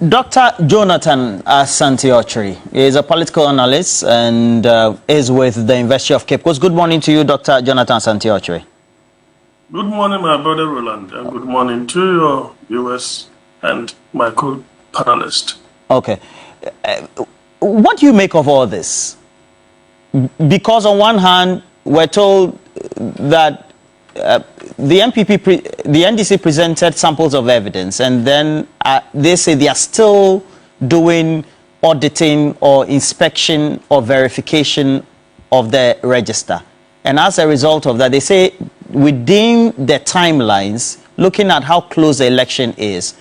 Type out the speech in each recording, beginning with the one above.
Dr. Jonathan Asante-Okyere is a political analyst and is with the University of Cape Coast. Good morning to you, Dr. Jonathan Asante-Okyere. Good morning, my brother Roland, and good morning to your viewers and my co-panelist. Okay. What do you make of all this? Because on one hand, we're told that the NDC presented samples of evidence, and then they say they are still doing auditing or inspection or verification of the register. And as a result of that, they say within the timelines, looking at how close the election is,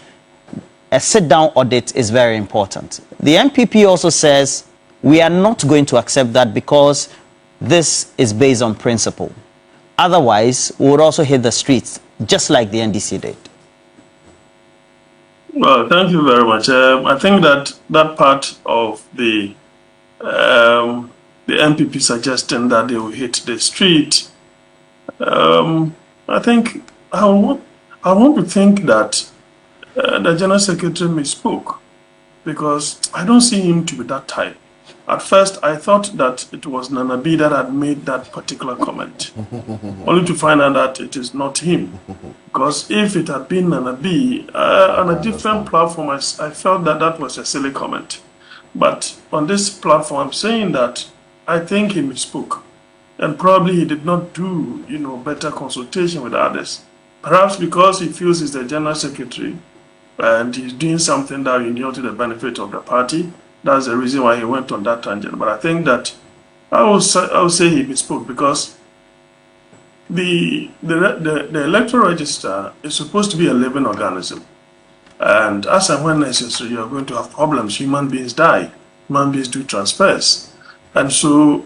a sit-down audit is very important. The NPP also says we are not going to accept that because this is based on principle. Otherwise, we would also hit the streets, just like the NDC did. Well, thank you very much. I think that that part of the NPP suggesting that they will hit the street, I think I want to think that the General Secretary misspoke, because I don't see him to be that type. At first, I thought that it was Nana B that had made that particular comment, only to find out that it is not him. Because if it had been Nana B on a different platform, I felt that that was a silly comment. But on this platform, I'm saying that I think he misspoke. And probably he did not do, better consultation with others. Perhaps because he feels he's the General Secretary and he's doing something that will yield to the benefit of the party. That's the reason why he went on that tangent. But I think that I would say he misspoke, because the electoral register is supposed to be a living organism. And as and when necessary, you are going to have problems. Human beings die. Human beings do transfers. And so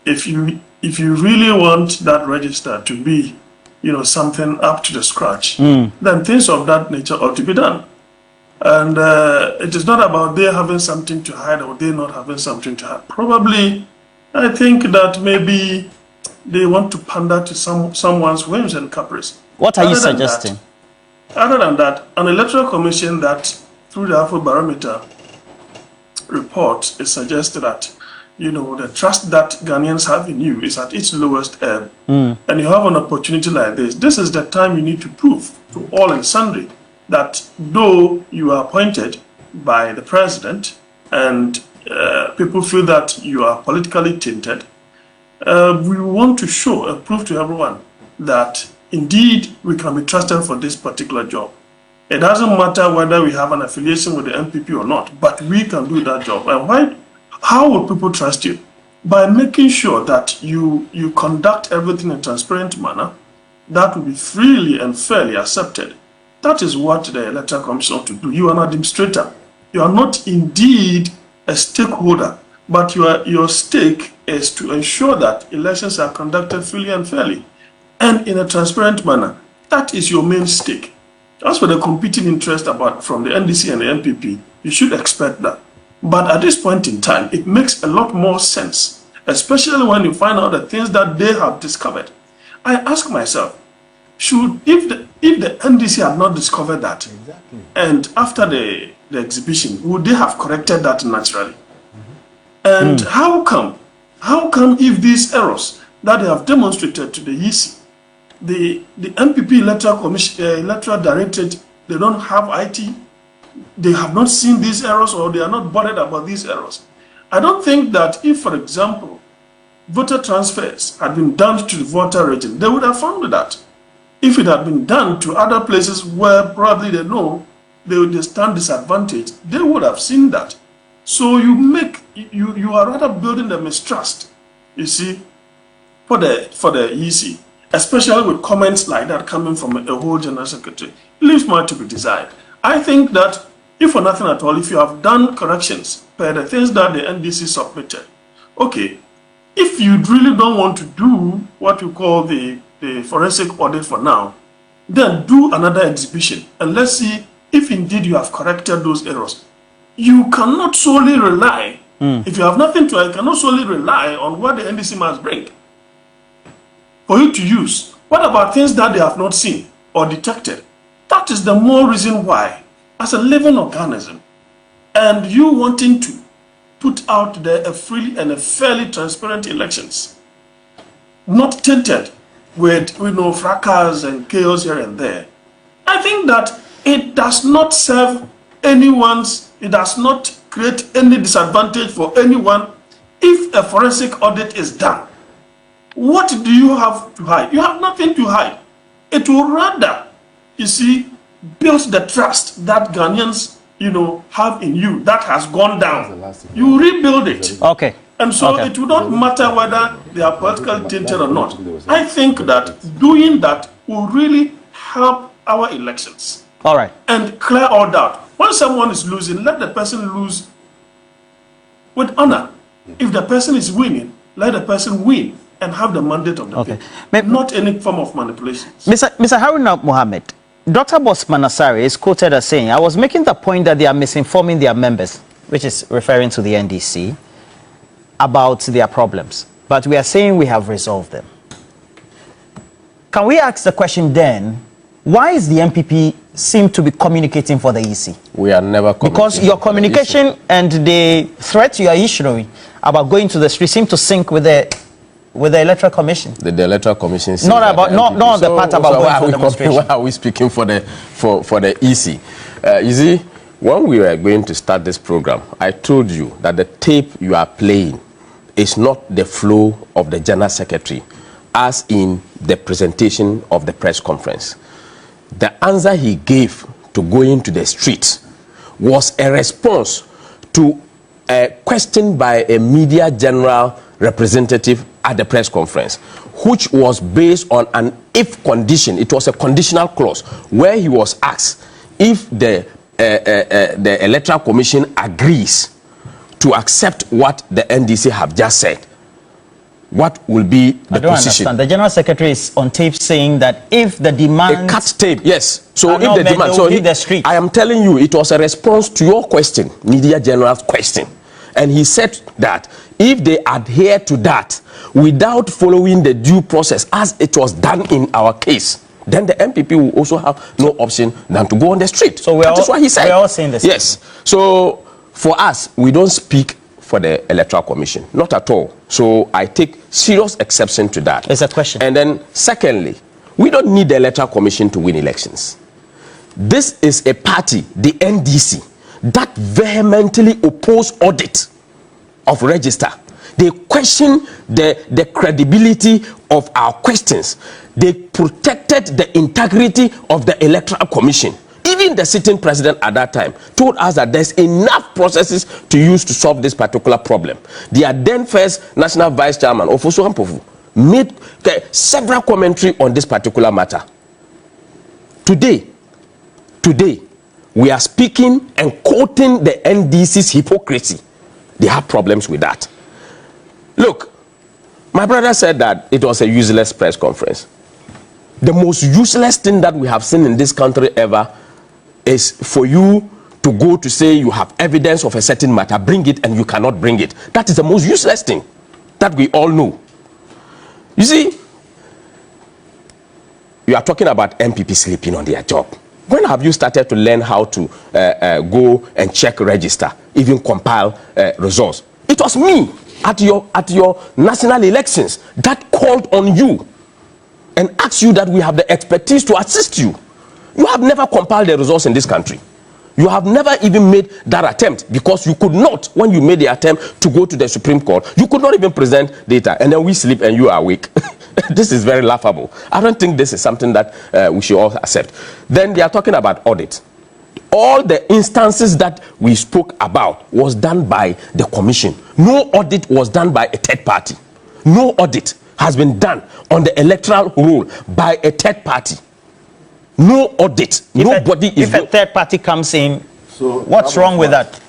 if you really want that register to be, something up to the scratch, then things of that nature ought to be done. And it is not about they having something to hide or they not having something to hide. Probably, I think that maybe they want to pander to someone's whims and caprice. What are you suggesting? Other than that, an electoral commission that, through the Afrobarometer report, it suggests that, the trust that Ghanaians have in you is at its lowest ebb. And you have an opportunity like this. This is the time you need to prove to all and sundry that though you are appointed by the president and people feel that you are politically tainted, we want to show and prove to everyone that indeed we can be trusted for this particular job. It doesn't matter whether we have an affiliation with the NPP or not, but we can do that job. And how will people trust you? By making sure that you conduct everything in a transparent manner that will be freely and fairly accepted. That is what the Electoral Commission ought to do. You are an administrator. You are not indeed a stakeholder, but your stake is to ensure that elections are conducted freely and fairly and in a transparent manner. That is your main stake. As for the competing interest from the NDC and the NPP, you should expect that. But at this point in time, it makes a lot more sense, especially when you find out the things that they have discovered. I ask myself, if the NDC had not discovered that, and after the exhibition, would they have corrected that naturally? And how come if these errors that they have demonstrated to the EC, the NPP electoral directorate, they don't have IT, they have not seen these errors, or they are not bothered about these errors? I don't think that if, for example, voter transfers had been done to the voter region, they would have found that. If it had been done to other places where probably they know they stand disadvantaged, they would have seen that. So you are rather building the mistrust, you see, for the EC, especially with comments like that coming from a whole General Secretary. It leaves more to be desired. I think that if for nothing at all, if you have done corrections per the things that the NDC submitted, okay, if you really don't want to do what you call the forensic audit for now, then do another exhibition and let's see if indeed you have corrected those errors. You cannot solely rely, if you have nothing to, you cannot solely rely on what the NDC must bring for you to use. What about things that they have not seen or detected? That is the more reason why, as a living organism, and you wanting to put out there a free and a fairly transparent elections, not tainted with fracas and chaos here and there, I think that it does not serve anyone's, it does not create any disadvantage for anyone if a forensic audit is done. What do you have to hide? You have nothing to hide. It will rather, you see, build the trust that Ghanaians, have in you that has gone down. You rebuild it. Okay. And so it will not matter whether they are politically tainted or not. I think that doing that will really help our elections. All right. And clear all doubt. When someone is losing, let the person lose with honor. If the person is winning, let the person win and have the mandate of the people. Not any form of manipulation. Mr. Haruna Mohammed, Dr. Bosman Asari is quoted as saying, I was making the point that they are misinforming their members, which is referring to the NDC, about their problems. But we are saying we have resolved them. Can we ask the question then, why is the MPP seem to be communicating for the EC? We are never communicating. Because your communication and the threat you are issuing about going to the street seem to sync with the Electoral Commission. The Electoral Commission. Not the part about going for demonstration. Why are we speaking for the EC? You see, when we were going to start this program, I told you that the tape you are playing is not the flow of the General Secretary, as in the presentation of the press conference. The answer he gave to going to the streets was a response to a question by a media general representative at the press conference, which was based on an if condition. It was a conditional clause where he was asked if the Electoral Commission agrees to accept what the NDC have just said, what will be the position? Understand. The General Secretary is on tape saying that if the demand... A cut tape, yes. So if the demand... So the street. I am telling you, it was a response to your question, Media General's question. And he said that if they adhere to that without following the due process as it was done in our case, then the MPP will also have no option than to go on the street. So that is what he said. We're all saying this. Yes. So for us, we don't speak for the Electoral Commission. Not at all. So I take serious exception to that. It's a question. And then secondly, we don't need the Electoral Commission to win elections. This is a party, the NDC, that vehemently oppose audit of register. They question the credibility of our questions. They protected the integrity of the Electoral Commission. Even the sitting president at that time told us that there's enough processes to use to solve this particular problem. Their then first national vice chairman, Ofosu Ampofu, made several commentary on this particular matter. Today, we are speaking and quoting the NDC's hypocrisy. They have problems with that. Look, my brother said that it was a useless press conference. The most useless thing that we have seen in this country ever is for you to go to say you have evidence of a certain matter, bring it, and you cannot bring it. That is the most useless thing that we all know. You see, you are talking about MPP sleeping on their job. When have you started to learn how to go and check register, even compile results? It was me at your national elections that called on you and asked you that we have the expertise to assist you. You have never compiled the results in this country. You have never even made that attempt because you could not, when you made the attempt to go to the Supreme Court, you could not even present data, and then we sleep and you are awake. This is very laughable. I don't think this is something that we should all accept. Then they are talking about audit. All the instances that we spoke about was done by the commission. No audit was done by a third party. No audit has been done on the electoral roll by a third party. No audit. If a third party comes in, so what's wrong with that?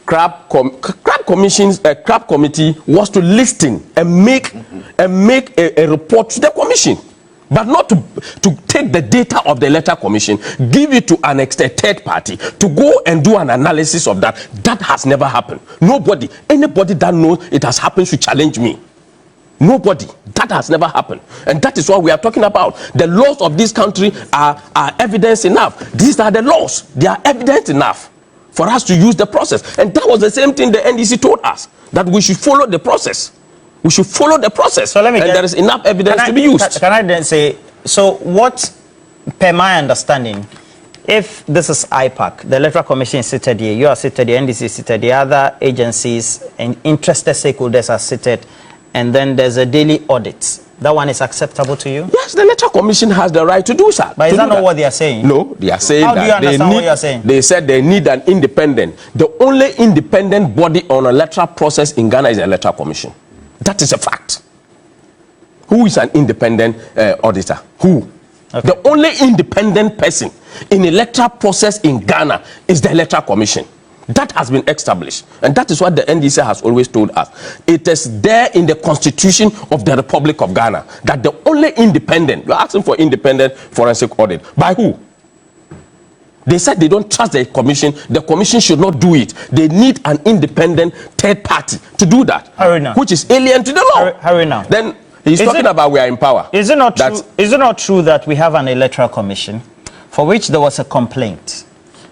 Crab committee was to listen and make a report to the commission, but not to take the data of the Electoral Commission, give it to an third party to go and do an analysis of that. That has never happened. Anybody that knows it has happened should challenge me. Nobody. That has never happened. And that is what we are talking about. The laws of this country are evidence enough. These are the laws. They are evidence enough. for us to use the process. And that was the same thing the NDC told us, that we should follow the process. We should follow the process. So let me there is enough evidence to be used. Can I then say, so what, per my understanding, if this is IPAC, the Electoral Commission is seated here, you are seated, the NDC is seated, the other agencies and interested stakeholders are seated, and then there's a daily audit, that one is acceptable to you? Yes, the Electoral Commission has the right to do that. But is that not what they are saying? No, they are saying that. How do you understand what you are saying? They said they need an independent. The only independent body on electoral process in Ghana is the Electoral Commission. That is a fact. Who is an independent auditor? Who? Okay. The only independent person in electoral process in Ghana is the Electoral Commission. That has been established, and that is what the NDC has always told us. It is there in the Constitution of the Republic of Ghana that the only independent, you're asking for independent forensic audit. By who? They said they don't trust the commission. The commission should not do it. They need an independent third party to do that, which is alien to the law. Hurry now. Then he's talking about we are in power. Is it not true? Is it not true that we have an electoral commission for which there was a complaint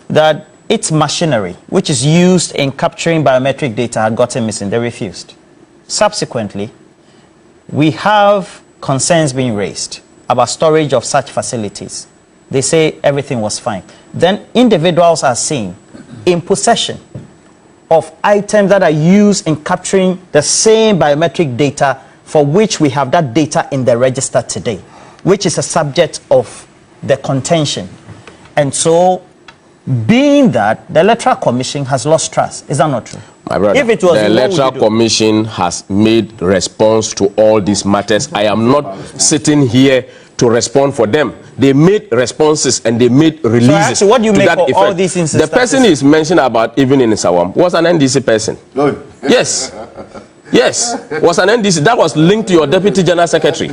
that its machinery, which is used in capturing biometric data, had gotten missing? They refused. Subsequently, we have concerns being raised about storage of such facilities. They say everything was fine. Then individuals are seen in possession of items that are used in capturing the same biometric data for which we have that data in the register today, which is a subject of the contention. And so, being that the Electoral Commission has lost trust, is that not true? My brother, if it was, the Electoral Commission has made response to all these matters. I am not sitting here to respond for them. They made responses and they made releases. So actually, what do you make of all these instances? The person is mentioned about even in Sawam was an NDC person. Yes. Yes. Was an NDC. That was linked to your Deputy General Secretary.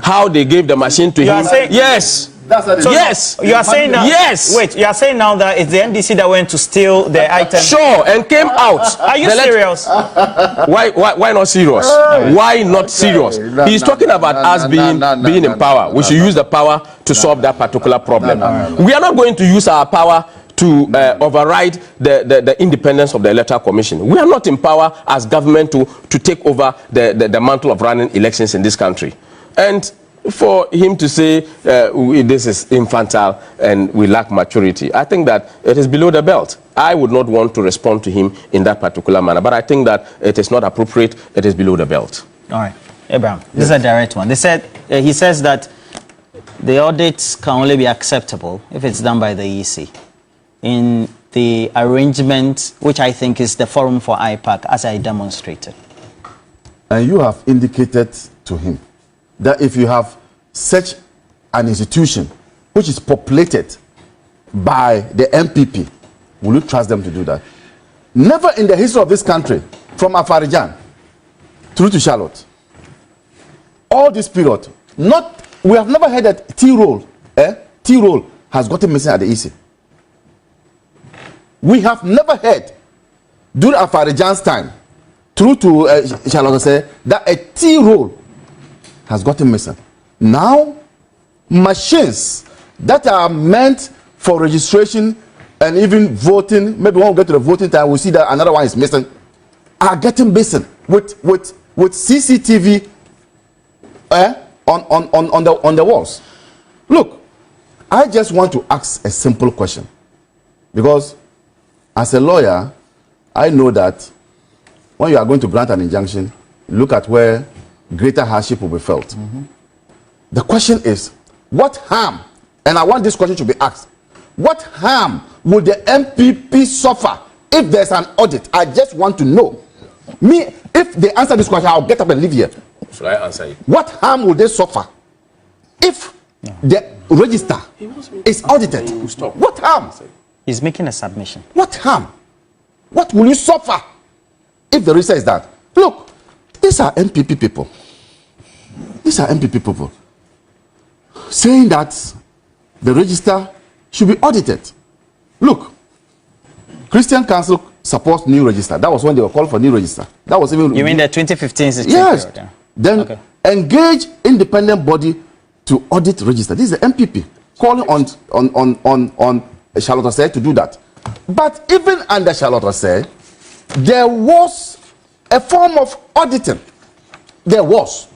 How they gave the machine to him. Yes. So yes. You are saying now. Yes. Wait. You are saying now that it's the NDC that went to steal the item. Sure, and came out. Are you serious? Why not serious? Why not serious? He's talking about us being in power. We should use the power to solve that particular problem. We are not going to use our power to override the independence of the Electoral Commission. We are not in power as government to take over the mantle of running elections in this country. And for him to say this is infantile and we lack maturity, I think that it is below the belt. I would not want to respond to him in that particular manner, but I think that it is not appropriate. It is below the belt. All right, Abraham, this is a direct one. They said he says that the audits can only be acceptable if it's done by the EC in the arrangement, which I think is the forum for IPAC, as I demonstrated. And you have indicated to him that if you have such an institution which is populated by the MPP, will you trust them to do that? Never in the history of this country, from Afarijan through to Charlotte, all this period, we have never heard that T-roll has gotten missing at the EC. We have never heard during Afarijan's time through to Charlotte that a T-roll has gotten missing. Now, machines that are meant for registration and even voting, maybe when we get to the voting time, we see that another one is missing, are getting missing with CCTV on the walls. Look, I just want to ask a simple question, because as a lawyer, I know that when you are going to grant an injunction, look at where greater hardship will be felt. The question is, what harm, and I want this question to be asked, what harm will the MPP suffer if there's an audit? I just want to know. Me, if they answer this question, I'll get up and leave here. Should I answer it? What harm will they suffer if the register is audited? What harm? He's making a submission. What harm? What will you suffer if the register is that? Look, these are MPP people. These are MPP people saying that the register should be audited. Look, Christian Council supports new register. That was when they were called for new register. That was even. You mean the 2015? Yes. Then engage independent body to audit register. This is the MPP calling on Charlotte Osei to do that. But even under Charlotte Osei, there was a form of auditing. There was.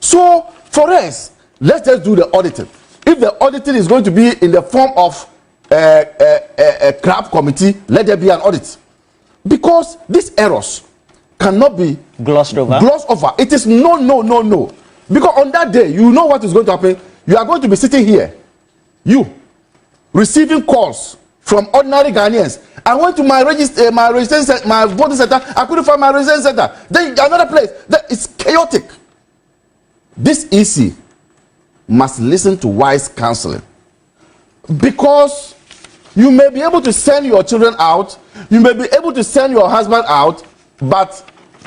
So for us, let's just do the auditing. If the auditing is going to be in the form of a CRAP committee, let there be an audit. Because these errors cannot be glossed over. It is no. Because on that day, you know what is going to happen. You are going to be sitting here, receiving calls from ordinary Ghanaians. I went to my registration, my voting center. I couldn't find my registration center. Then another place. It's chaotic. This EC must listen to wise counseling, because you may be able to send your children out, you may be able to send your husband out, but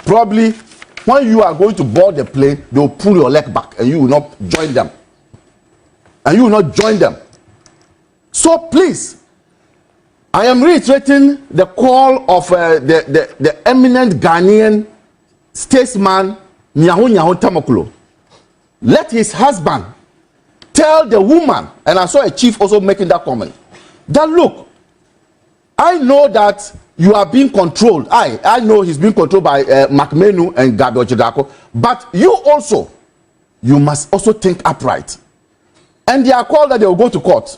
probably when you are going to board the plane, they will pull your leg back and you will not join them. So please, I am reiterating the call of the eminent Ghanaian statesman Nyaho Tamaklo. Let his husband tell the woman, and I saw a chief also making that comment, that look, I know that you are being controlled. I know he's being controlled by McMenu and Gabriel Chidako, but you must also think upright. And they are called that they will go to court.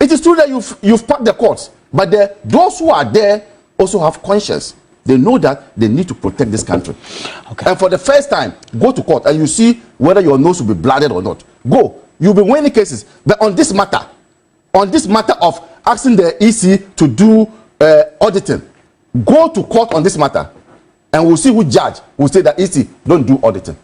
It is true that you've packed the courts, but those who are there also have conscience. They know that they need to protect this country. Okay. And for the first time, go to court and you see whether your nose will be blooded or not. Go. You'll be winning cases. But on this matter of asking the EC to do auditing, go to court on this matter, and we'll see who judge will say that EC don't do auditing.